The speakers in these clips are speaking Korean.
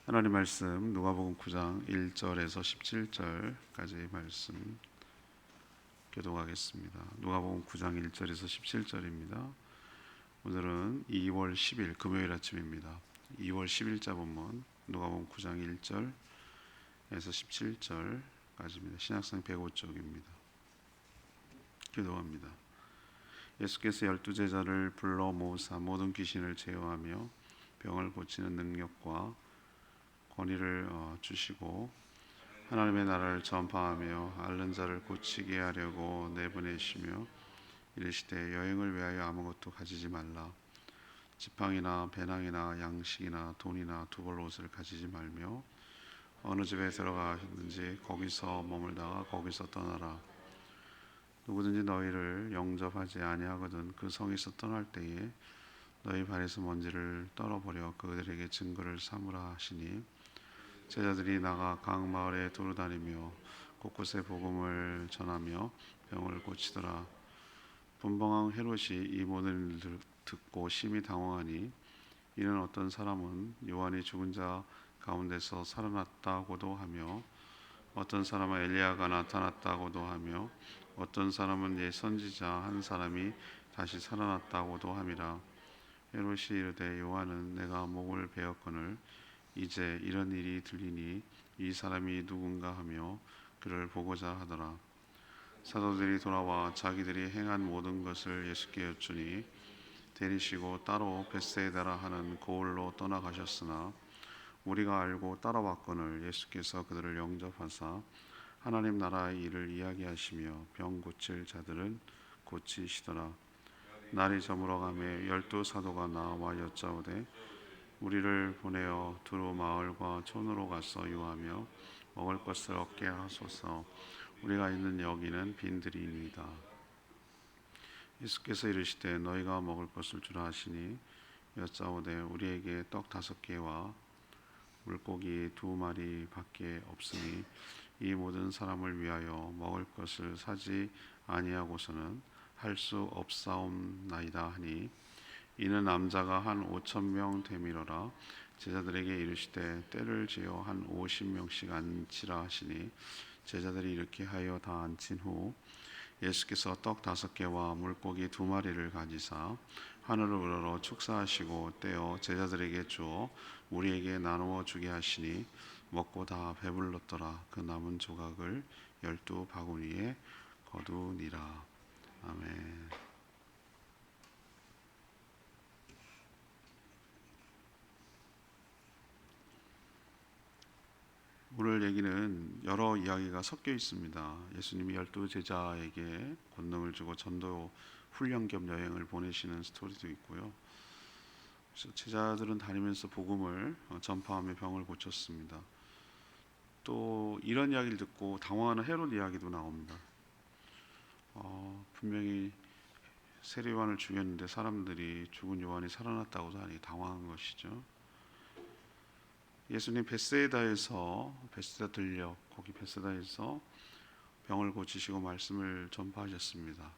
하나님 말씀 누가복음 9장 1절에서 17절까지 말씀 교독하겠습니다. 누가복음 9장 1절에서 17절입니다. 오늘은 2월 10일 금요일 아침입니다. 2월 10일자 본문 누가복음 9장 1절에서 17절까지입니다. 신약성 105쪽입니다. 기도합니다. 예수께서 12제자를 불러 모으사 모든 귀신을 제어하며 병을 고치는 능력과 권위를 주시고 하나님의 나라를 전파하며 앓는 자를 고치게 하려고 내보내시며 이르시되 여행을 위하여 아무것도 가지지 말라. 지팡이나 배낭이나 양식이나 돈이나 두벌 옷을 가지지 말며 어느 집에 들어가든지 거기서 머물다가 거기서 떠나라. 누구든지 너희를 영접하지 아니하거든 그 성에서 떠날 때에 너희 발에서 먼지를 떨어버려 그들에게 증거를 삼으라 하시니 제자들이 나가 각 마을에 두루다니며 곳곳에 복음을 전하며 병을 고치더라. 분봉왕 헤롯이 이 모든 일을 듣고 심히 당황하니 이는 어떤 사람은 요한이 죽은 자 가운데서 살아났다고도 하며 어떤 사람은 엘리야가 나타났다고도 하며 어떤 사람은 옛 선지자 한 사람이 다시 살아났다고도 함이라. 헤롯이 이르되 요한은 내가 목을 베었거늘 이제 이런 일이 들리니 이 사람이 누군가 하며 그를 보고자 하더라. 사도들이 돌아와 자기들이 행한 모든 것을 예수께 여쭈니 데리시고 따로 벳세다라 하는 고을로 떠나가셨으나 우리가 알고 따라왔거늘 예수께서 그들을 영접하사 하나님 나라의 일을 이야기하시며 병 고칠 자들은 고치시더라. 날이 저물어가매 12사도가 나와 여짜오되 우리를 보내어 두루 마을과 촌으로 가서 유하며 먹을 것을 얻게 하소서. 우리가 있는 여기는 빈들이니이다. 예수께서 이르시되 너희가 먹을 것을 주라 하시니 여짜오되 우리에게 떡 5개와 물고기 2마리 밖에 없으니 이 모든 사람을 위하여 먹을 것을 사지 아니하고서는 할 수 없사옵나이다 하니 이는 남자가 한 5,000명 되밀어라. 제자들에게 이르시되 때를 지어 한 50명씩 앉히라 하시니 제자들이 이렇게 하여 다 앉힌 후 예수께서 떡 5개와 물고기 2마리를 가지사 하늘을 우러러 축사하시고 떼어 제자들에게 주어 우리에게 나누어 주게 하시니 먹고 다 배불렀더라. 그 남은 조각을 12바구니에 거두니라. 아멘. 오늘 얘기는 여러 이야기가 섞여 있습니다. 예수님이 12제자에게 권능을 주고 전도 훈련 겸 여행을 보내시는 스토리도 있고요. 그래서 제자들은 다니면서 복음을 전파하며 병을 고쳤습니다. 또 이런 이야기를 듣고 당황하는 헤롯 이야기도 나옵니다. 분명히 세례요한을 죽였는데 사람들이 죽은 요한이 살아났다고 하니 당황한 것이죠. 예수님 베세다 들려 거기 베세다에서 병을 고치시고 말씀을 전파하셨습니다.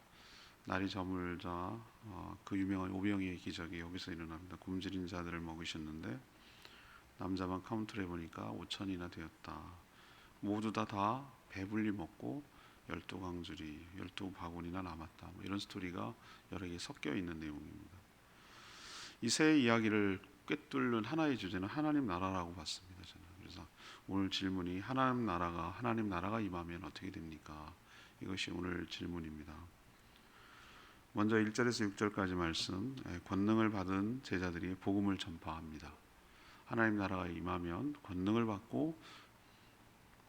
날이 저물자 그 유명한 오병이의 기적이 여기서 일어납니다. 굶주린 자들을 먹이셨는데 남자만 카운트를 해보니까 5,000이나 되었다. 모두 다 배불리 먹고 12광주리 12바구니나 남았다. 이런 스토리가 여러 개 섞여 있는 내용입니다. 이 세 이야기를 꿰뚫는 하나의 주제는 하나님 나라라고 봤습니다. 저는. 그래서 오늘 질문이 하나님 나라가 임하면 어떻게 됩니까? 이것이 오늘 질문입니다. 먼저 1절에서 6절까지 말씀, 권능을 받은 제자들이 복음을 전파합니다. 하나님 나라가 임하면 권능을 받고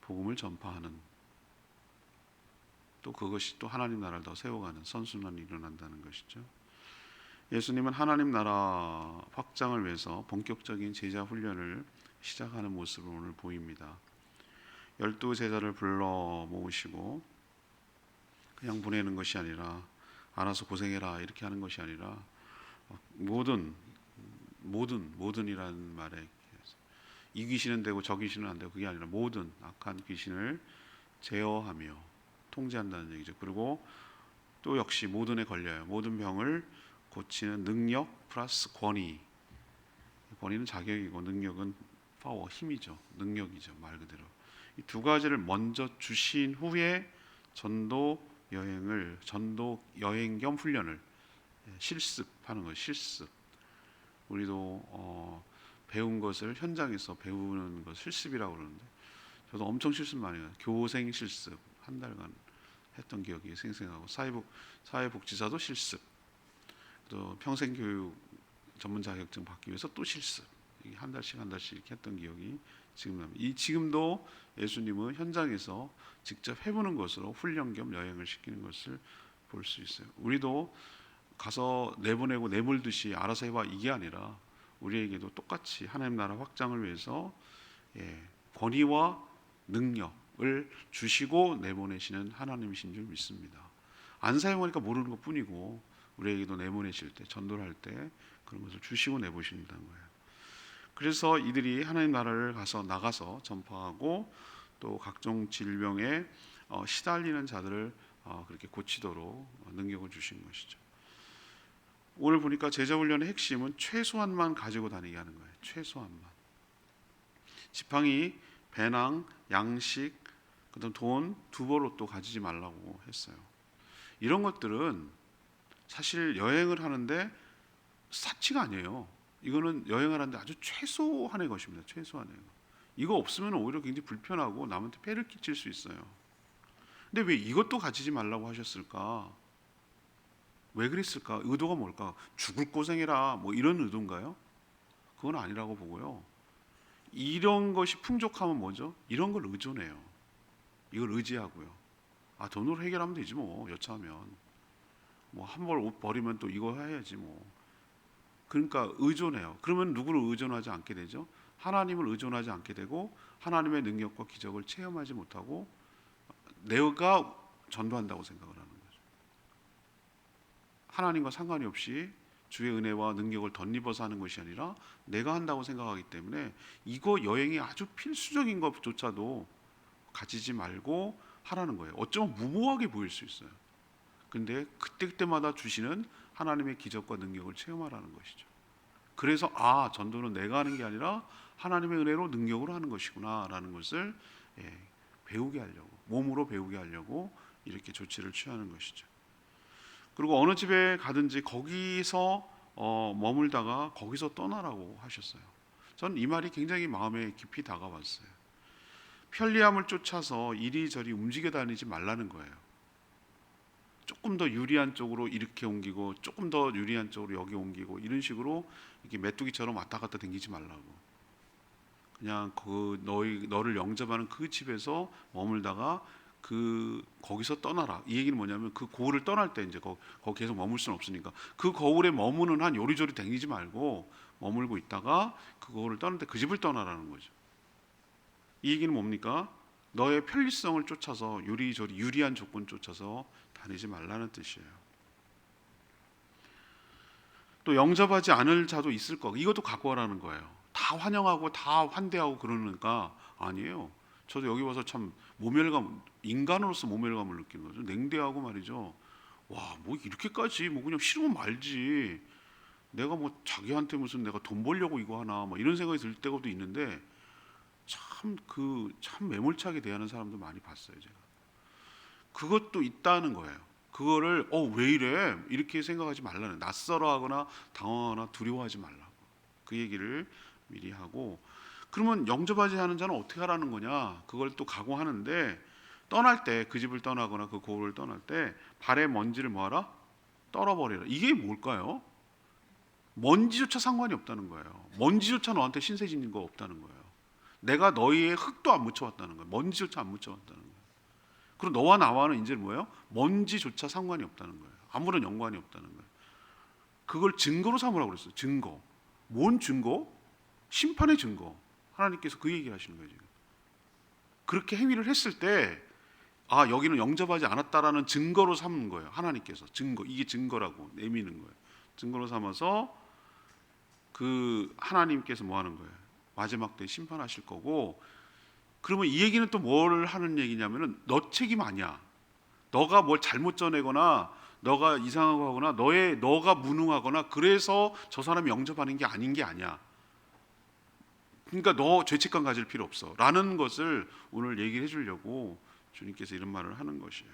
복음을 전파하는, 또 그것이 또 하나님 나라를 더 세워가는 선순환이 일어난다는 것이죠. 예수님은 하나님 나라 확장을 위해서 본격적인 제자 훈련을 시작하는 모습을 오늘 보입니다. 12제자를 불러 모으시고 그냥 보내는 것이 아니라 알아서 고생해라 이렇게 하는 것이 아니라 모든이라는 말에 이 귀신은 되고 저 귀신은 안 되고 그게 아니라 모든 악한 귀신을 제어하며 통제한다는 얘기죠. 그리고 또 역시 모든에 걸려요. 모든 병을 고치는 능력 플러스 권위. 권위는 자격이고 능력은 파워, 힘이죠. 능력이죠. 말 그대로. 이 두 가지를 먼저 주신 후에 전도 여행 겸 훈련을 실습하는 거예요. 실습. 우리도 배운 것을 현장에서 배우는 것 실습이라고 그러는데, 저도 엄청 실습 많이 해요. 교생 실습 한 달간 했던 기억이 생생하고, 사회복지사도 실습, 또 평생교육 전문 자격증 받기 위해서 또 실습, 한 달씩 이렇게 했던 기억이 지금 납니다. 지금도 예수님은 현장에서 직접 해보는 것으로 훈련 겸 여행을 시키는 것을 볼 수 있어요. 우리도 가서 내보내고 내몰듯이 알아서 해봐, 이게 아니라 우리에게도 똑같이 하나님 나라 확장을 위해서 권위와 능력을 주시고 내보내시는 하나님이신 줄 믿습니다. 안 사용하니까 모르는 것뿐이고, 우리에게도 내보내실 때, 전도를 할 때 그런 것을 주시고 내보신다는 거예요. 그래서 이들이 하나님 나라를 나가서 전파하고, 또 각종 질병에 시달리는 자들을 그렇게 고치도록 능력을 주신 것이죠. 오늘 보니까 제자훈련의 핵심은 최소한만 가지고 다니게 하는 거예요. 최소한만. 지팡이, 배낭, 양식, 그다음 돈, 두보로또 가지지 말라고 했어요. 이런 것들은 사실 여행을 하는데 사치가 아니에요. 이거는 여행을 하는데 아주 최소한의 것입니다. 최소한의 것. 이거 없으면 오히려 굉장히 불편하고 남한테 폐를 끼칠 수 있어요. 근데 왜 이것도 가지지 말라고 하셨을까? 왜 그랬을까? 의도가 뭘까? 죽을 고생해라, 뭐 이런 의도인가요? 그건 아니라고 보고요. 이런 것이 풍족하면 뭐죠? 이런 걸 의존해요. 이걸 의지하고요. 돈으로 해결하면 되지 뭐, 여차하면. 뭐 한 벌 옷 버리면 또 이거 해야지 뭐. 그러니까 의존해요. 그러면 누구를 의존하지 않게 되죠? 하나님을 의존하지 않게 되고, 하나님의 능력과 기적을 체험하지 못하고 내가 전도한다고 생각을 하는 거죠. 하나님과 상관이 없이 주의 은혜와 능력을 덧입어서 하는 것이 아니라 내가 한다고 생각하기 때문에, 이거 여행이 아주 필수적인 것조차도 가지지 말고 하라는 거예요. 어쩌면 무모하게 보일 수 있어요. 근데 그때마다 주시는 하나님의 기적과 능력을 체험하라는 것이죠. 그래서 전도는 내가 하는 게 아니라 하나님의 은혜로 능력으로 하는 것이구나 라는 것을 배우게 하려고, 몸으로 배우게 하려고 이렇게 조치를 취하는 것이죠. 그리고 어느 집에 가든지 거기서 머물다가 거기서 떠나라고 하셨어요. 전 이 말이 굉장히 마음에 깊이 다가왔어요. 편리함을 쫓아서 이리저리 움직여 다니지 말라는 거예요. 조금 더 유리한 쪽으로 이렇게 옮기고, 조금 더 유리한 쪽으로 여기 옮기고, 이런 식으로 이렇게 메뚜기처럼 왔다 갔다 다니지 말라고. 그냥 너를 영접하는 그 집에서 머물다가 거기서 떠나라. 이 얘기는 뭐냐면, 그 고을을 떠날 때 이제 거기 계속 머물 수는 없으니까 그 거울에 머무는 한 요리조리 다니지 말고 머물고 있다가 그 거울을 떠날 때 그 집을 떠나라는 거죠. 이 얘기는 뭡니까? 너의 편리성을 쫓아서 요리조리 유리한 조건 쫓아서 다니지 말라는 뜻이에요. 또 영접하지 않을 자도 있을 거, 이것도 갖고 와라는 거예요. 다 환영하고 다 환대하고 그러니까 아니에요. 저도 여기 와서 참 인간으로서 모멸감을 느끼는 거죠. 냉대하고 말이죠. 뭐 이렇게까지, 뭐 그냥 싫으면 말지. 내가 뭐 자기한테 무슨 내가 돈 벌려고 이거 하나, 뭐 이런 생각이 들 때도 있는데, 참 매몰차게 대하는 사람도 많이 봤어요, 제가. 그것도 있다는 거예요. 그거를 왜 이래? 이렇게 생각하지 말라는, 낯설어하거나 당황하거나 두려워하지 말라고. 그 얘기를 미리 하고, 그러면 영접하지 않은 자는 어떻게 하라는 거냐? 그걸 또 각오하는데, 떠날 때, 그 집을 떠나거나 그 고을을 떠날 때 발에 먼지를 뭐하라? 떨어버리라. 이게 뭘까요? 먼지조차 상관이 없다는 거예요. 먼지조차 너한테 신세진 거 없다는 거예요. 내가 너희의 흙도 안 묻혀왔다는 거예요. 먼지조차 안 묻혀왔다는 거예요. 그리고 너와 나와는 이제 뭐예요? 먼지조차 상관이 없다는 거예요. 아무런 연관이 없다는 거예요. 그걸 증거로 삼으라고 그랬어요. 증거. 뭔 증거? 심판의 증거. 하나님께서 그 얘기를 하시는 거예요, 지금. 그렇게 행위를 했을 때, 여기는 영접하지 않았다라는 증거로 삼는 거예요. 하나님께서 증거, 이게 증거라고 내미는 거예요. 증거로 삼아서 그 하나님께서 뭐 하는 거예요? 마지막 때 심판하실 거고. 그러면 이 얘기는 또 뭘 하는 얘기냐면은, 너 책임 아니야. 너가 뭘 잘못 전해거나 너가 이상하고 하거나 너가 무능하거나 그래서 저 사람이 영접하는 게 아닌 게 아니야. 그러니까 너 죄책감 가질 필요 없어 라는 것을 오늘 얘기를 해주려고 주님께서 이런 말을 하는 것이에요.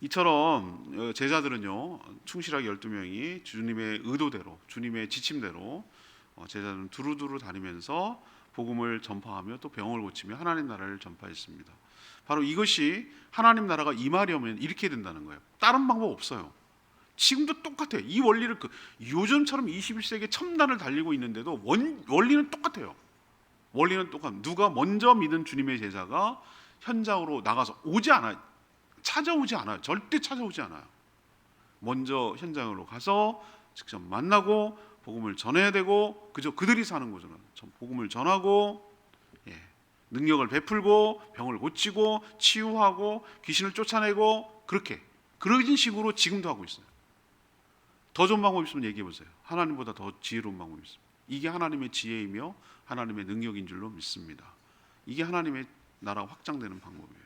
이처럼 제자들은요, 충실하게 12명이 주님의 의도대로, 주님의 지침대로 제자들은 두루두루 다니면서 복음을 전파하며 또 병을 고치며 하나님 나라를 전파했습니다. 바로 이것이 하나님 나라가 임하려면 이렇게 된다는 거예요. 다른 방법 없어요. 지금도 똑같아요. 이 원리를 요즘처럼 21세기에 첨단을 달리고 있는데도 원리는 똑같아요. 원리는 똑같아요. 누가 먼저 믿은 주님의 제자가 현장으로 나가서 오지 않아요. 찾아오지 않아요. 절대 찾아오지 않아요. 먼저 현장으로 가서 직접 만나고 복음을 전해야 되고, 그저 그들이 사는 곳으로 복음을 전하고, 능력을 베풀고 병을 고치고 치유하고 귀신을 쫓아내고, 그런 식으로 지금도 하고 있어요. 더 좋은 방법이 있으면 얘기해 보세요. 하나님보다 더 지혜로운 방법이 있습니다. 이게 하나님의 지혜이며 하나님의 능력인 줄로 믿습니다. 이게 하나님의 나라가 확장되는 방법이에요.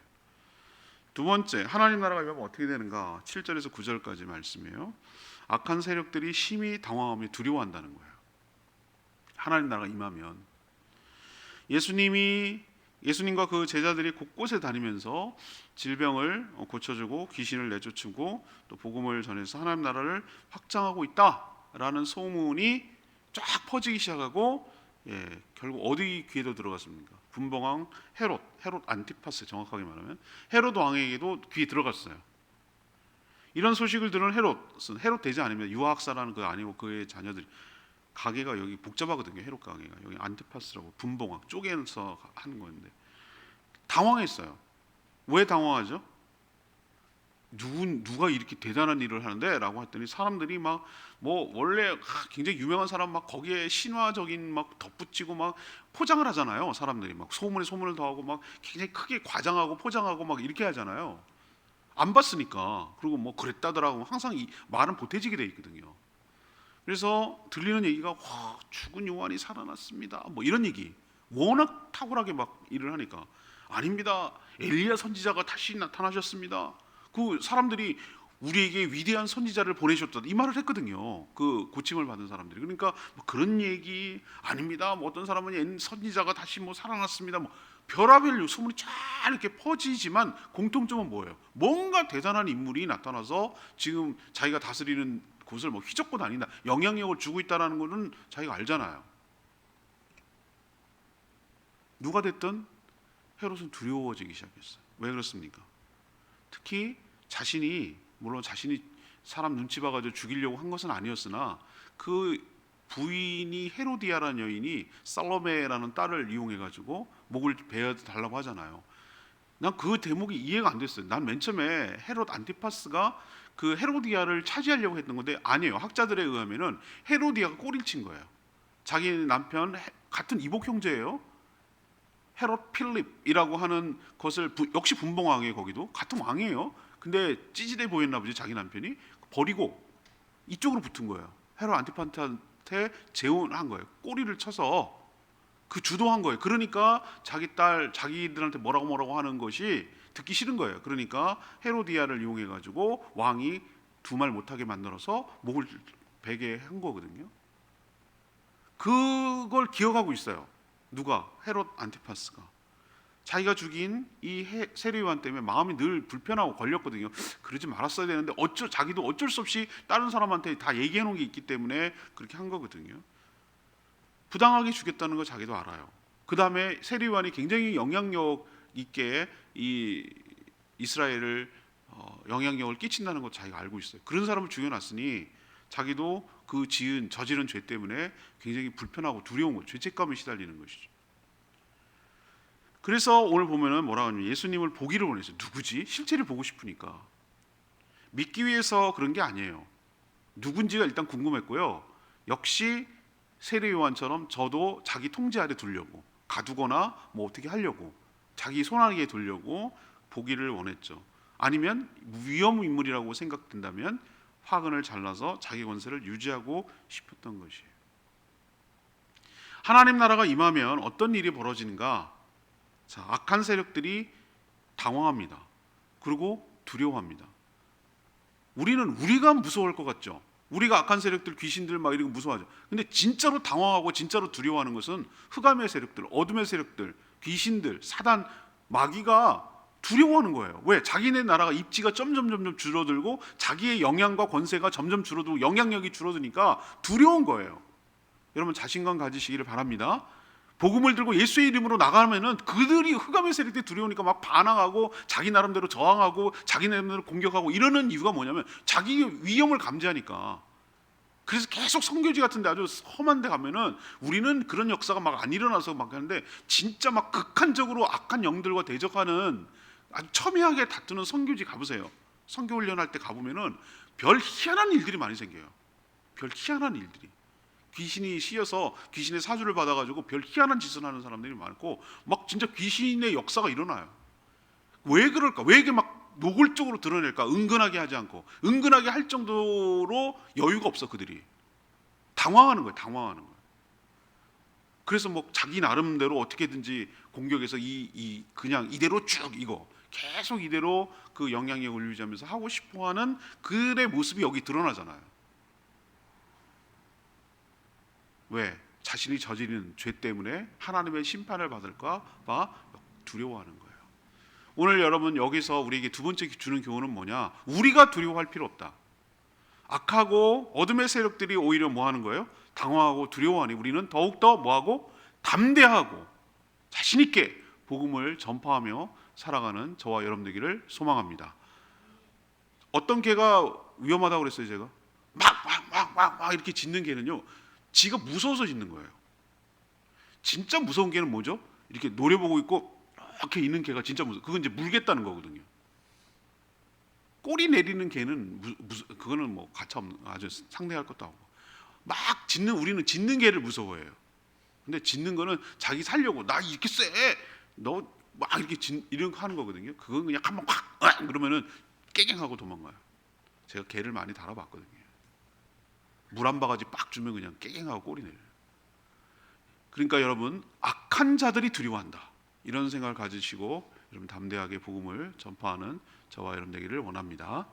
두 번째, 하나님 나라가 임하면 어떻게 되는가? 7절에서 9절까지 말씀이에요. 악한 세력들이 심히 당황하며 두려워한다는 거예요. 하나님 나라가 임하면 예수님과 그 제자들이 곳곳에 다니면서 질병을 고쳐주고 귀신을 내쫓고 또 복음을 전해서 하나님 나라를 확장하고 있다라는 소문이 쫙 퍼지기 시작하고, 결국 어디 귀에도 들어갔습니까? 분봉왕 헤롯 안티파스, 정확하게 말하면 헤롯 왕에게도 귀에 들어갔어요. 이런 소식을 들은 헤롯 대제 아니면 유아학사라는 그 아니고 그의 자녀들이, 가게가 여기 복잡하거든요. 헤롯 가게가 여기 안티파스라고 분봉왕 쪼개서 하는 건데 당황했어요. 왜 당황하죠? 누가 이렇게 대단한 일을 하는데? 라고 했더니 사람들이 막 원래 굉장히 유명한 사람 막 거기에 신화적인 막 덧붙이고 막 포장을 하잖아요. 사람들이 막 소문에 소문을 더하고 막 굉장히 크게 과장하고 포장하고 막 이렇게 하잖아요. 안 봤으니까. 그리고 그랬다더라고 항상 이 말은 보태지게 돼 있거든요. 그래서 들리는 얘기가 죽은 요한이 살아났습니다. 이런 얘기. 워낙 탁월하게 막 일을 하니까, 아닙니다. 엘리야 선지자가 다시 나타나셨습니다. 그 사람들이 우리에게 위대한 선지자를 보내셨다 이 말을 했거든요. 그 고침을 받은 사람들이. 그러니까 그런 얘기 아닙니다. 어떤 사람은 선지자가 다시 살아났습니다. 별하별 소문이 쫙 이렇게 퍼지지만 공통점은 뭐예요? 뭔가 대단한 인물이 나타나서 지금 자기가 다스리는 곳을 휘젓고 다닌다, 영향력을 주고 있다는 것은 자기가 알잖아요. 누가 됐든 헤롯은 두려워지기 시작했어요. 왜 그렇습니까? 특히 물론 자신이 사람 눈치 봐가지고 죽이려고 한 것은 아니었으나 그 부인이 헤로디아라는 여인이 살로메라는 딸을 이용해가지고 목을 베어 달라고 하잖아요. 난 그 대목이 이해가 안 됐어요. 난 맨 처음에 헤롯 안티파스가 그 헤로디아를 차지하려고 했던 건데 아니에요. 학자들에 의하면은 헤로디아가 꼬리를 친 거예요. 자기 남편 같은 이복 형제예요. 헤롯 필립이라고 하는 것을 역시 분봉왕이에요. 거기도 같은 왕이에요. 근데 찌질해 보였나 보지. 자기 남편이 버리고 이쪽으로 붙은 거예요. 헤롯 안티파스한테 재혼한 거예요. 꼬리를 쳐서 주도한 거예요. 그러니까 자기 딸 자기들한테 뭐라고 하는 것이 듣기 싫은 거예요. 그러니까 헤로디아를 이용해 가지고 왕이 두 말 못하게 만들어서 목을 베게 한 거거든요. 그걸 기억하고 있어요. 누가? 헤롯 안티파스가. 자기가 죽인 이 세례요한 때문에 마음이 늘 불편하고 걸렸거든요. 그러지 말았어야 되는데 자기도 어쩔 수 없이 다른 사람한테 다 얘기해 놓은 게 있기 때문에 그렇게 한 거거든요. 부당하게 죽였다는 거 자기도 알아요. 그 다음에 세례요한이 굉장히 영향력 있게 이 이스라엘을 영향력을 끼친다는 것 자기가 알고 있어요. 그런 사람을 죽여놨으니 자기도 그 저지른 죄 때문에 굉장히 불편하고 두려운 거죠. 죄책감에 시달리는 것이죠. 그래서 오늘 보면은 뭐라고 하냐면 예수님을 보기를 원했어요. 누구지? 실체를 보고 싶으니까. 믿기 위해서 그런 게 아니에요. 누군지가 일단 궁금했고요. 역시 세례 요한처럼 저도 자기 통제 아래 두려고, 가두거나 어떻게 하려고, 자기 손아래에 두려고 보기를 원했죠. 아니면 위험 인물이라고 생각된다면 화근을 잘라서 자기 권세를 유지하고 싶었던 것이에요. 하나님 나라가 임하면 어떤 일이 벌어지는가? 자, 악한 세력들이 당황합니다. 그리고 두려워합니다. 우리가 무서울 것 같죠? 우리가 악한 세력들, 귀신들 막 이런 거 무서워하죠. 근데 진짜로 당황하고 진짜로 두려워하는 것은 흑암의 세력들, 어둠의 세력들, 귀신들, 사단, 마귀가 두려워하는 거예요. 왜? 자기네 나라가 입지가 점점 줄어들고 자기의 영향과 권세가 점점 줄어들고 영향력이 줄어드니까 두려운 거예요. 여러분 자신감 가지시기를 바랍니다. 복음을 들고 예수의 이름으로 나가면은 그들이 흑암의 세력들이 두려우니까 막 반항하고 자기 나름대로 저항하고 자기 나름대로 공격하고 이러는 이유가 뭐냐면 자기 위험을 감지하니까. 그래서 계속 선교지 같은데 아주 험한 데 가면은 우리는 그런 역사가 막 안 일어나서 막 하는데 진짜 막 극한적으로 악한 영들과 대적하는 아주 첨예하게 다투는 선교지 가보세요. 선교 훈련할 때 가보면은 별 희한한 일들이 많이 생겨요. 별 희한한 일들이. 귀신이 씌어서 귀신의 사주를 받아가지고 별 희한한 짓을 하는 사람들이 많고 막 진짜 귀신의 역사가 일어나요. 왜 그럴까? 왜 이게 막 노골적으로 드러낼까? 은근하게 하지 않고 은근하게 할 정도로 여유가 없어. 그들이 당황하는 거예요. 당황하는 거예요. 그래서 뭐 자기 나름대로 어떻게든지 공격해서 그냥 이대로 쭉 이거 계속 이대로 그 영향력을 유지하면서 하고 싶어하는 그들의 모습이 여기 드러나잖아요. 왜? 자신이 저지른 죄 때문에 하나님의 심판을 받을까 봐 두려워하는 거예요. 오늘 여러분 여기서 우리에게 두 번째 주는 교훈은 뭐냐? 우리가 두려워할 필요 없다. 악하고 어둠의 세력들이 오히려 뭐 하는 거예요? 당황하고 두려워하니 우리는 더욱더 뭐하고? 담대하고 자신 있게 복음을 전파하며 살아가는 저와 여러분 되기를 소망합니다. 어떤 개가 위험하다고 그랬어요? 제가 막 이렇게 짖는 개는요, 지가 무서워서 짖는 거예요. 진짜 무서운 개는 뭐죠? 이렇게 노려보고 있고 이렇게 있는 개가 진짜 무서워. 그건 이제 물겠다는 거거든요. 꼬리 내리는 개는 그거는 뭐 가차 없는, 아주 상대할 것도 없고 막 짖는, 우리는 짖는 개를 무서워해요. 근데 짖는 거는 자기 살려고 나 이렇게 쎄, 너 막 이렇게 이런 거 하는 거거든요. 그건 그냥 한번 확 그러면은 깨갱하고 도망가요. 제가 개를 많이 달아봤거든요. 물 한 바가지 빡 주면 그냥 깨갱하고 꼬리 내려요. 그러니까 여러분, 악한 자들이 두려워한다, 이런 생각을 가지시고 여러분 담대하게 복음을 전파하는 저와 여러분 되기를 원합니다.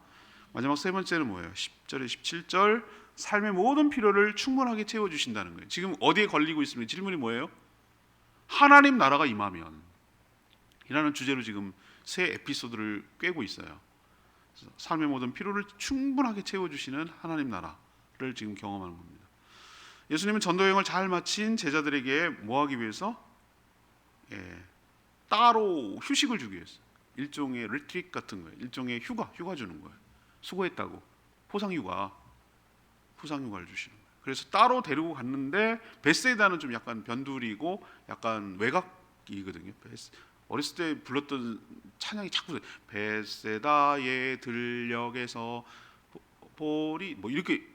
마지막 세 번째는 뭐예요? 10절에 17절, 삶의 모든 필요를 충분하게 채워주신다는 거예요. 지금 어디에 걸리고 있습니까? 질문이 뭐예요? 하나님 나라가 임하면 이라는 주제로 지금 새 에피소드를 꿰고 있어요. 삶의 모든 필요를 충분하게 채워주시는 하나님 나라를 지금 경험하는 겁니다. 예수님은 전도여행을 잘 마친 제자들에게 뭐 하기 위해서? 따로 휴식을 주기 위해서, 일종의 리트릿 같은 거예요. 일종의 휴가 주는 거예요. 수고했다고 포상휴가를 주시는 거예요. 그래서 따로 데리고 갔는데, 베세다는 좀 약간 변두리고 약간 외곽이거든요. 어렸을 때 불렀던 찬양이 자꾸 베세다의 들녘에서 볼이 뭐 이렇게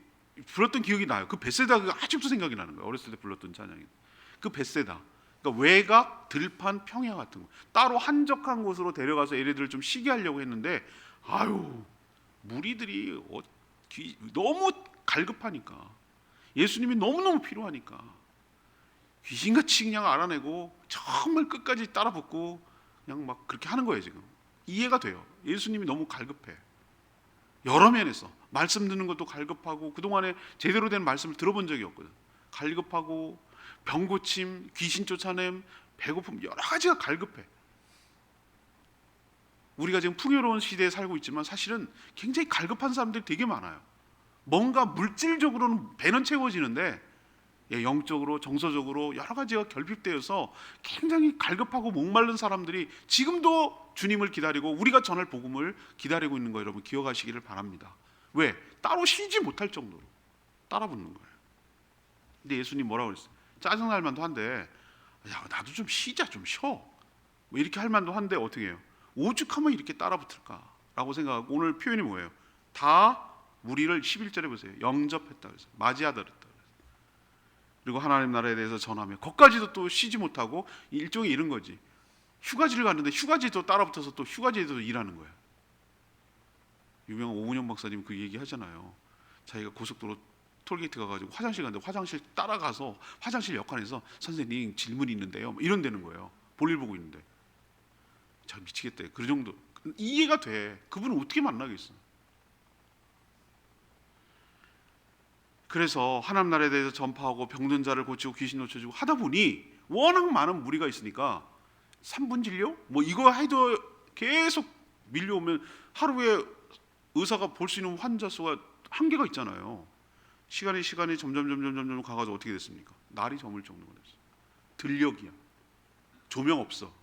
불렀던 기억이 나요. 그 베세다가 아직도 생각이 나는 거예요. 어렸을 때 불렀던 찬양이. 그 베세다, 그러니까 외곽, 들판, 평야 같은 거, 따로 한적한 곳으로 데려가서 얘네들을 좀 쉬게 하려고 했는데, 아유, 무리들이 너무 갈급하니까, 예수님이 너무너무 필요하니까 귀신같이 그냥 알아내고 정말 끝까지 따라붙고 그냥 막 그렇게 하는 거예요. 지금 이해가 돼요. 예수님이 너무 갈급해. 여러 면에서 말씀 듣는 것도 갈급하고, 그동안에 제대로 된 말씀을 들어본 적이 없거든. 갈급하고, 병고침, 귀신 쫓아냄, 배고픔, 여러 가지가 갈급해. 우리가 지금 풍요로운 시대에 살고 있지만 사실은 굉장히 갈급한 사람들이 되게 많아요. 뭔가 물질적으로는 배는 채워지는데 영적으로, 정서적으로 여러 가지가 결핍되어서 굉장히 갈급하고 목마른 사람들이 지금도 주님을 기다리고 우리가 전할 복음을 기다리고 있는 거 여러분 기억하시기를 바랍니다. 왜? 따로 쉬지 못할 정도로 따라붙는 거예요. 근데 예수님 뭐라고 그랬어요? 짜증날 만도 한데, 야, 나도 좀 쉬자, 좀 쉬어, 뭐 이렇게 할 만도 한데 어떻게 해요? 오죽하면 이렇게 따라붙을까 라고 생각하고, 오늘 표현이 뭐예요? 다 무리를 11절에 보세요. 영접했다 그래서 맞이하다 그랬다. 그리고 하나님 나라에 대해서 전하며, 거기까지도 또 쉬지 못하고 일종의 이런 거지. 휴가지를 갔는데 휴가지도 따라붙어서 또 휴가지에도 일하는 거야. 유명한 오은영 박사님 그 얘기 하잖아요. 자기가 고속도로 톨게이트 가가지고 화장실 갔는데 화장실 따라가서 화장실 역할에서 선생님 질문이 있는데요, 이런 되는 거예요. 볼일 보고 있는데. 자, 미치겠대. 그 정도 이해가 돼. 그분은 어떻게 만나겠어? 그래서 하나님 나라에 대해서 전파하고 병든 자를 고치고 귀신 놓쳐주고 하다 보니 워낙 많은 무리가 있으니까 3분 진료? 뭐 이거 해도 계속 밀려오면 하루에 의사가 볼 수 있는 환자 수가 한계가 있잖아요. 시간이 점점 가가지고 어떻게 됐습니까? 날이 저물 정도가 됐어요. 들녘이야. 조명 없어.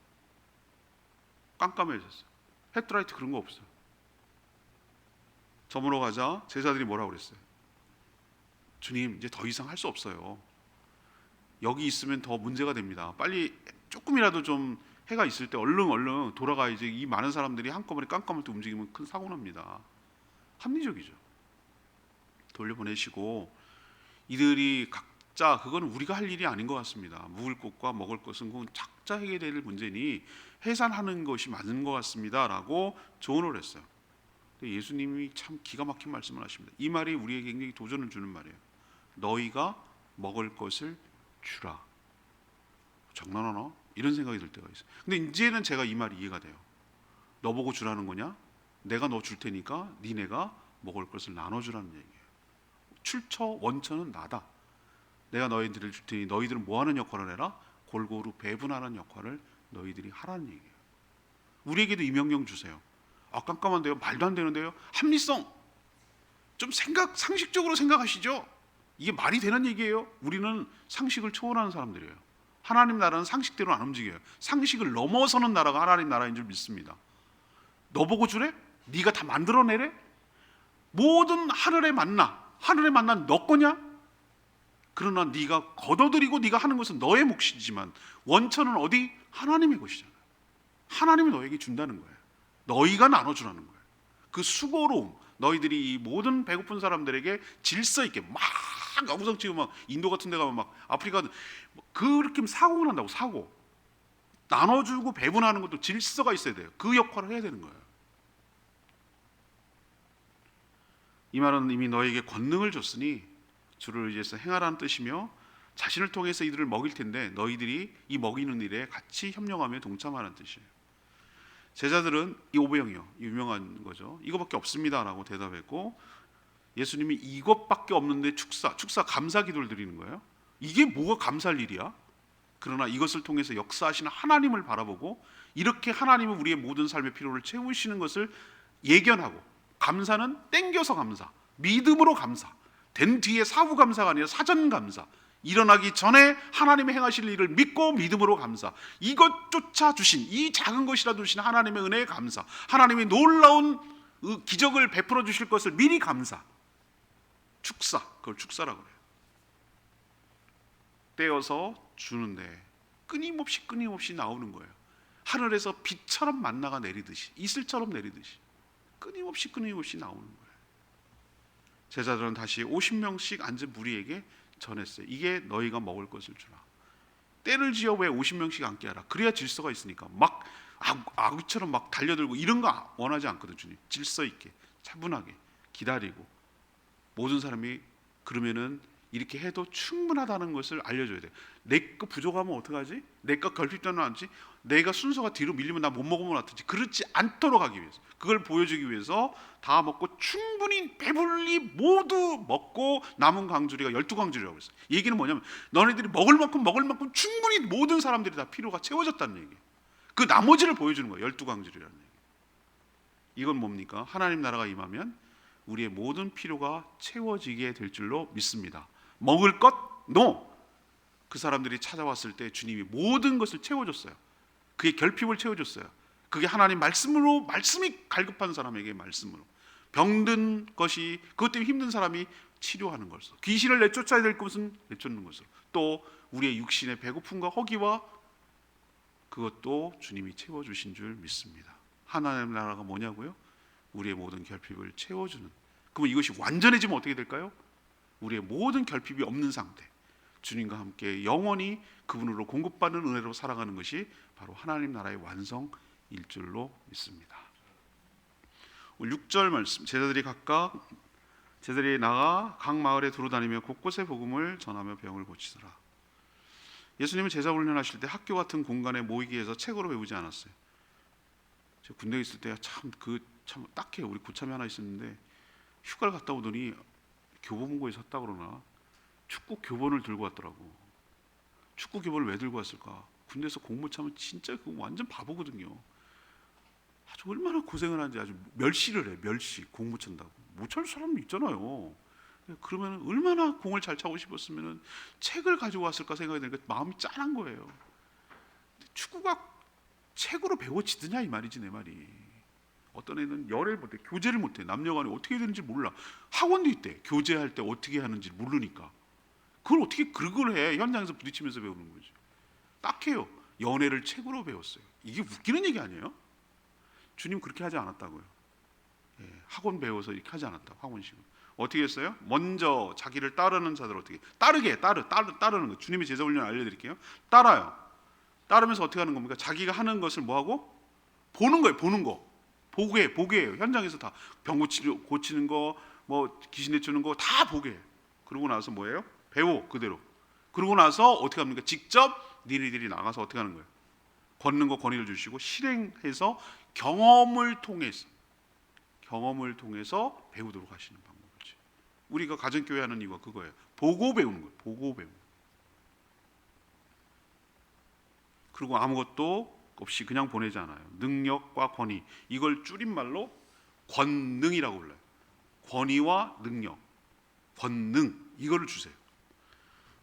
깜깜해졌어요. 헤드라이트 그런 거 없어요. 저물어 가자 제자들이 뭐라고 그랬어요? 주님, 이제 더 이상 할 수 없어요. 여기 있으면 더 문제가 됩니다. 빨리 조금이라도 좀 해가 있을 때 얼른 돌아가야지. 이 많은 사람들이 한꺼번에 깜깜할 때 움직이면 큰 사고 납니다. 합리적이죠. 돌려보내시고 이들이 각자, 그건 우리가 할 일이 아닌 것 같습니다. 묵을 것과 먹을 것은 그건 각자 해결해야 될 문제니 해산하는 것이 맞는 것 같습니다 라고 조언을 했어요. 근데 예수님이 참 기가 막힌 말씀을 하십니다. 이 말이 우리에게 굉장히 도전을 주는 말이에요. 너희가 먹을 것을 주라. 장난하나? 이런 생각이 들 때가 있어요. 근데 이제는 제가 이 말이 이해가 돼요. 너 보고 주라는 거냐? 내가 너 줄 테니까 니네가 먹을 것을 나눠주라는 얘기예요. 출처 원처는 나다. 내가 너희들을 줄 테니 너희들은 뭐 하는 역할을 해라? 골고루 배분하는 역할을 너희들이 하라는 얘기예요. 우리에게도 이 명령 주세요. 아, 깜깜한데요? 말도 안 되는데요? 합리성 좀 상식적으로 생각하시죠. 이게 말이 되는 얘기예요? 우리는 상식을 초월하는 사람들이에요. 하나님 나라는 상식대로 안 움직여요. 상식을 넘어서는 나라가 하나님 나라인 줄 믿습니다. 너 보고 주래? 네가 다 만들어내래? 모든 하늘의 만나 너 거냐? 그러나 네가 걷어들이고 네가 하는 것은 너의 몫이지만 원천은 어디? 하나님의 것이잖아요. 하나님이 너에게 준다는 거예요. 너희가 나눠주라는 거예요. 그 수고로움, 너희들이 이 모든 배고픈 사람들에게 질서 있게 막 우선 지금 막 인도 같은 데 가면 막 아프리카 그렇게 사고가 난다고. 사고 나눠주고 배분하는 것도 질서가 있어야 돼요. 그 역할을 해야 되는 거예요. 이 말은 이미 너에게 권능을 줬으니 주를 위해서 행하라는 뜻이며 자신을 통해서 이들을 먹일 텐데 너희들이 이 먹이는 일에 같이 협력하며 동참하라는 뜻이에요. 제자들은 이 오병이요, 유명한 거죠. 이거밖에 없습니다라고 대답했고 예수님이 이것밖에 없는데 축사 감사 기도를 드리는 거예요. 이게 뭐가 감사할 일이야? 그러나 이것을 통해서 역사하시는 하나님을 바라보고 이렇게 하나님은 우리의 모든 삶의 필요를 채우시는 것을 예견하고, 감사는 땡겨서 감사, 믿음으로 감사, 된 뒤에 사후 감사가 아니라 사전 감사, 일어나기 전에 하나님의 행하실 일을 믿고 믿음으로 감사, 이것조차 주신, 이 작은 것이라도 주신 하나님의 은혜에 감사, 하나님의 놀라운 기적을 베풀어 주실 것을 미리 감사, 축사, 그걸 축사라고 해요. 떼어서 주는데 끊임없이 나오는 거예요. 하늘에서 비처럼 만나가 내리듯이, 이슬처럼 내리듯이 끊임없이 나오는 거예요. 제자들은 다시 50명씩 앉은 무리에게 전했어요. 이게 너희가 먹을 것을 주라. 때를 지어 왜 50명씩 앉게 하라? 그래야 질서가 있으니까. 막 아구처럼 막 달려들고 이런 거 원하지 않거든 주님. 질서 있게, 차분하게 기다리고, 모든 사람이 그러면은 이렇게 해도 충분하다는 것을 알려줘야 돼요. 내 거 부족하면 어떡하지? 내 거 결핍되면 않지? 내가 순서가 뒤로 밀리면 나 못 먹으면 어떡하지? 그렇지 않도록 하기 위해서, 그걸 보여주기 위해서 다 먹고 충분히 배불리 모두 먹고 남은 광주리가 12광주리라고 했어요. 얘기는 뭐냐면 너네들이 먹을 만큼 충분히 모든 사람들이 다 필요가 채워졌다는 얘기예요. 그 나머지를 보여주는 거예요. 12광주리라는 얘기. 이건 뭡니까? 하나님 나라가 임하면 우리의 모든 필요가 채워지게 될 줄로 믿습니다. 먹을 것? No. 그 사람들이 찾아왔을 때 주님이 모든 것을 채워줬어요. 그의 결핍을 채워줬어요. 그게 하나님 말씀으로, 말씀이 갈급한 사람에게 말씀으로, 병든 것이, 그것 때문에 힘든 사람이 치료하는 것으로, 귀신을 내쫓아야 될 것은 내쫓는 것으로, 또 우리의 육신의 배고픔과 허기와 그것도 주님이 채워주신 줄 믿습니다. 하나님 나라가 뭐냐고요? 우리의 모든 결핍을 채워주는. 그럼 이것이 완전해지면 어떻게 될까요? 우리의 모든 결핍이 없는 상태, 주님과 함께 영원히 그분으로 공급받는 은혜로 살아가는 것이 바로 하나님 나라의 완성일 줄로 믿습니다. 6절 말씀, 제자들이 나가 각 마을에 두루다니며 곳곳에 복음을 전하며 병을 고치더라. 예수님은 제자 훈련하실 때 학교 같은 공간에 모이게 해서 책으로 배우지 않았어요. 제가 군대에 있을 때 참 딱해요. 우리 고참이 하나 있었는데 휴가를 갔다 오더니 교보문고에 섰다 그러나 축구 교본을 들고 왔더라고. 축구 교본을 왜 들고 왔을까? 군대에서 공무 차면 진짜 그거 완전 바보거든요. 아주 얼마나 고생을 하는지 아주 멸시를 해. 멸시. 공무 찬다고. 못 찰 사람도 있잖아요. 그러면 얼마나 공을 잘 차고 싶었으면 책을 가지고 왔을까 생각이 드니까 마음이 짠한 거예요. 축구가 책으로 배워지느냐 이 말이지 내 말이. 어떤 애는 열애를 못해. 교제를 못해. 남녀간에 어떻게 되는지 몰라. 학원도 있대. 교제할 때 어떻게 하는지 모르니까. 그걸 어떻게 그걸 해. 현장에서 부딪히면서 배우는 거지. 딱해요. 연애를 책으로 배웠어요. 이게 웃기는 얘기 아니에요? 주님 그렇게 하지 않았다고요. 학원 배워서 이렇게 하지 않았다고. 학원식으로. 어떻게 했어요? 먼저 자기를 따르는 자들 어떻게 따르는 거. 주님의 제자 훈련을 알려드릴게요. 따라요. 따르면서 어떻게 하는 겁니까? 자기가 하는 것을 뭐하고? 보는 거예요. 보는 거. 보게예요. 현장에서 다 병 고치는 거, 뭐 귀신 내쫓는 거 다 보게 해요. 그러고 나서 뭐예요? 배워 그대로. 그러고 나서 어떻게 합니까? 직접 니네들이 나가서 어떻게 하는 거예요? 걷는 거 권위를 주시고 실행해서 경험을 통해서 배우도록 하시는 방법이지. 우리가 가정교회 하는 이유가 그거예요. 보고 배우는 거예요. 보고 배우는 거예요. 그리고 아무것도 없이 그냥 보내지 않아요. 능력과 권위, 이걸 줄임말로 권능이라고 불러요. 권위와 능력, 권능, 이거를 주세요.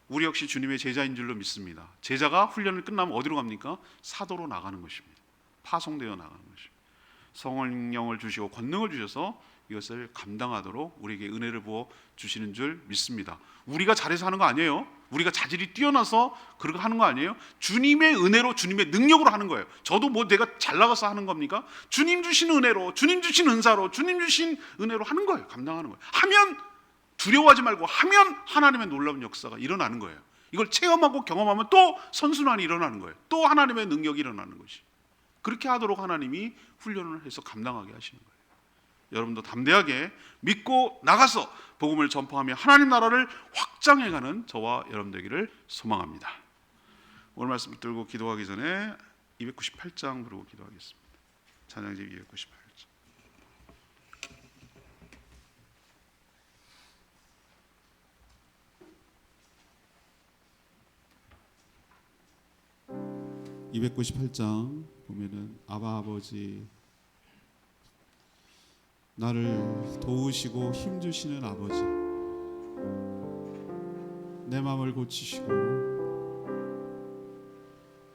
우리 역시 주님의 제자인 줄로 믿습니다. 제자가 훈련을 끝나면 어디로 갑니까? 사도로 나가는 것입니다. 파송되어 나가는 것입니다. 성령을 주시고 권능을 주셔서 이것을 감당하도록 우리에게 은혜를 부어 주시는 줄 믿습니다. 우리가 잘해서 하는 거 아니에요. 우리가 자질이 뛰어나서 그렇게 하는 거 아니에요. 주님의 은혜로, 주님의 능력으로 하는 거예요. 저도 뭐 내가 잘 나가서 하는 겁니까? 주님 주신 은혜로, 주님 주신 은사로, 주님 주신 은혜로 하는 거예요. 감당하는 거예요. 하면 두려워하지 말고 하면 하나님의 놀라운 역사가 일어나는 거예요. 이걸 체험하고 경험하면 또 선순환이 일어나는 거예요. 또 하나님의 능력이 일어나는 것이. 그렇게 하도록 하나님이 훈련을 해서 감당하게 하시는 거예요. 여러분도 담대하게 믿고 나가서 복음을 전파하며 하나님 나라를 확장해가는 저와 여러분 되기를 소망합니다. 오늘 말씀 붙들고 기도하기 전에 298장 부르고 기도하겠습니다. 찬양집 298장. (298장) 보면은 아바 아버지, 나를 도우시고 힘주시는 아버지, 내 마음을 고치시고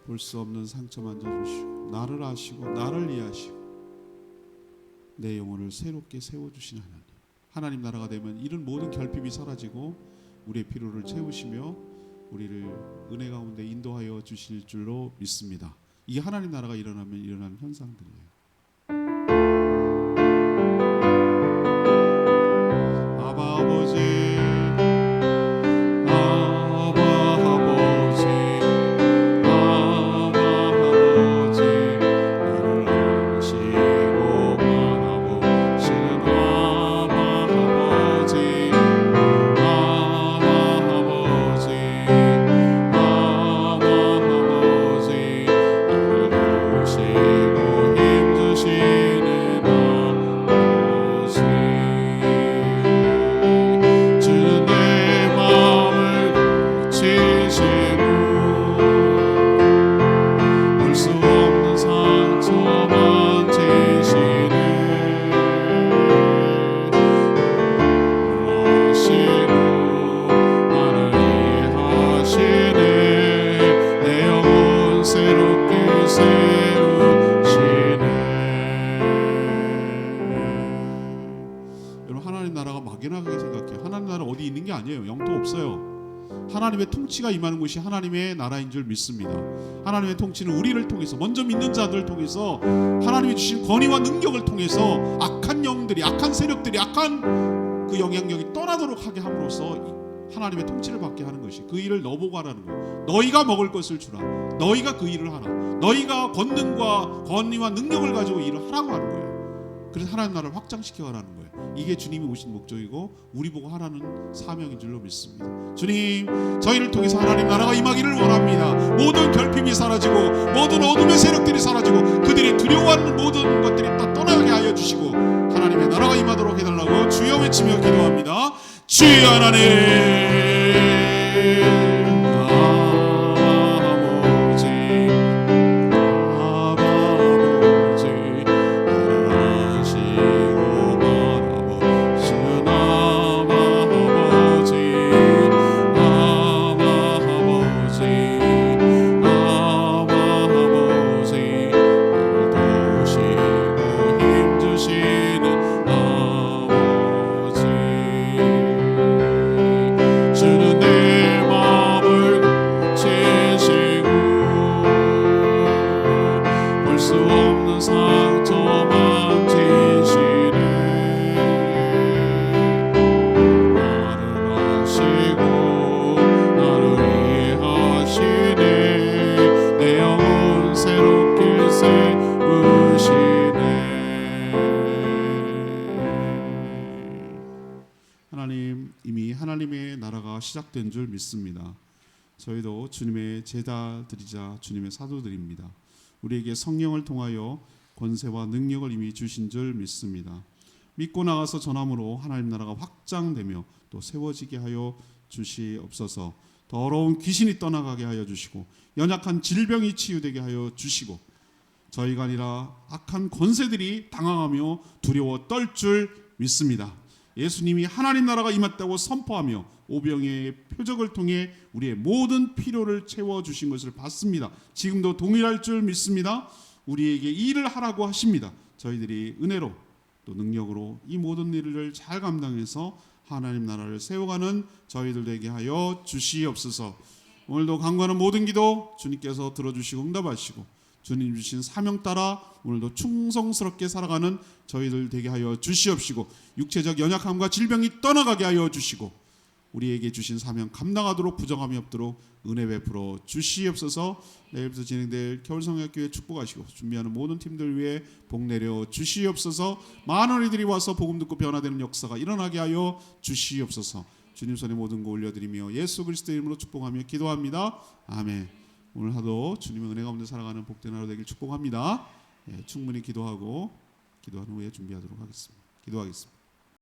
볼 수 없는 상처 만져주시고 나를 아시고 나를 이해하시고 내 영혼을 새롭게 세워주신 하나님. 하나님 나라가 되면 이런 모든 결핍이 사라지고 우리의 필요를 채우시며 우리를 은혜 가운데 인도하여 주실 줄로 믿습니다. 이게 하나님 나라가 일어나면 일어나는 현상들이에요. 아바 아버지, 아바 아버지, 아바 아버지, 나를 아시고 바라보시는 아바 아버지, 아바 아버지, 아바 아버지, 나를 도우시고 힘주시는 아버지. 주는 내 마음을 고치시고 볼 수 없는 상처 만지시네. 아시고 나를 이해하시네. 내 영혼 새롭게 세우시네. 여러분, 하나님 나라가 막연하게 생각해요. 하나님 나라 어디 있는 게 아니에요. 영토 없어요. 하나님의 통치가 임하는 곳이 하나님의 나라인 줄 믿습니다. 하나님의 통치는 우리를 통해서, 먼저 믿는 자들을 통해서, 하나님이 주신 권위와 능력을 통해서 악한 영들이, 악한 세력들이, 악한 그 영향력이 떠나도록 하게 함으로써 하나님의 통치를 받게 하는 것이, 그 일을 너보고 하라는 거예요. 너희가 먹을 것을 주라. 너희가 그 일을 하라. 너희가 권능과 권위와 능력을 가지고 일을 하라고 하는 거예요. 그래서 하나님 나라를 확장시켜 가라는 거예요. 이게 주님이 오신 목적이고 우리 보고 하라는 사명인 줄로 믿습니다. 주님, 저희를 통해서 하나님 나라가 임하기를 원합니다. 모든 결핍이 사라지고 모든 어둠의 세력들이 사라지고 그들이 두려워하는 모든 것들이 다 떠나게 하여 주시고 하나님의 나라가 임하도록 해달라고 주여 외치며 기도합니다. 주여 하나님 시작된 줄 믿습니다. 저희도 주님의 제자들이자 주님의 사도들입니다. 우리에게 성령을 통하여 권세와 능력을 이미 주신 줄 믿습니다. 믿고 나가서 전함으로 하나님 나라가 확장되며 또 세워지게 하여 주시옵소서. 더러운 귀신이 떠나가게 하여 주시고 연약한 질병이 치유되게 하여 주시고 저희가 아니라 악한 권세들이 당황하며 두려워 떨 줄 믿습니다. 예수님이 하나님 나라가 임했다고 선포하며 오병이의 표적을 통해 우리의 모든 필요를 채워주신 것을 봤습니다. 지금도 동일할 줄 믿습니다. 우리에게 일을 하라고 하십니다. 저희들이 은혜로 또 능력으로 이 모든 일을 잘 감당해서 하나님 나라를 세워가는 저희들 되게 하여 주시옵소서. 오늘도 간구하는 모든 기도 주님께서 들어주시고 응답하시고 주님 주신 사명 따라 오늘도 충성스럽게 살아가는 저희들 되게 하여 주시옵시고 육체적 연약함과 질병이 떠나가게 하여 주시고 우리에게 주신 사명 감당하도록 부정함이 없도록 은혜 베풀어 주시옵소서. 내일부터 진행될 겨울성약교회 축복하시고 준비하는 모든 팀들 위해 복 내려 주시옵소서. 많은 이들이 와서 복음 듣고 변화되는 역사가 일어나게 하여 주시옵소서. 주님 손에 모든 거 올려드리며 예수 그리스도 이름으로 축복하며 기도합니다. 아멘. 오늘 하루 주님의 은혜 가운데 살아가는 복된 하루 되길 축복합니다. 충분히 기도하고 기도한 후에 준비하도록 하겠습니다. 기도하겠습니다.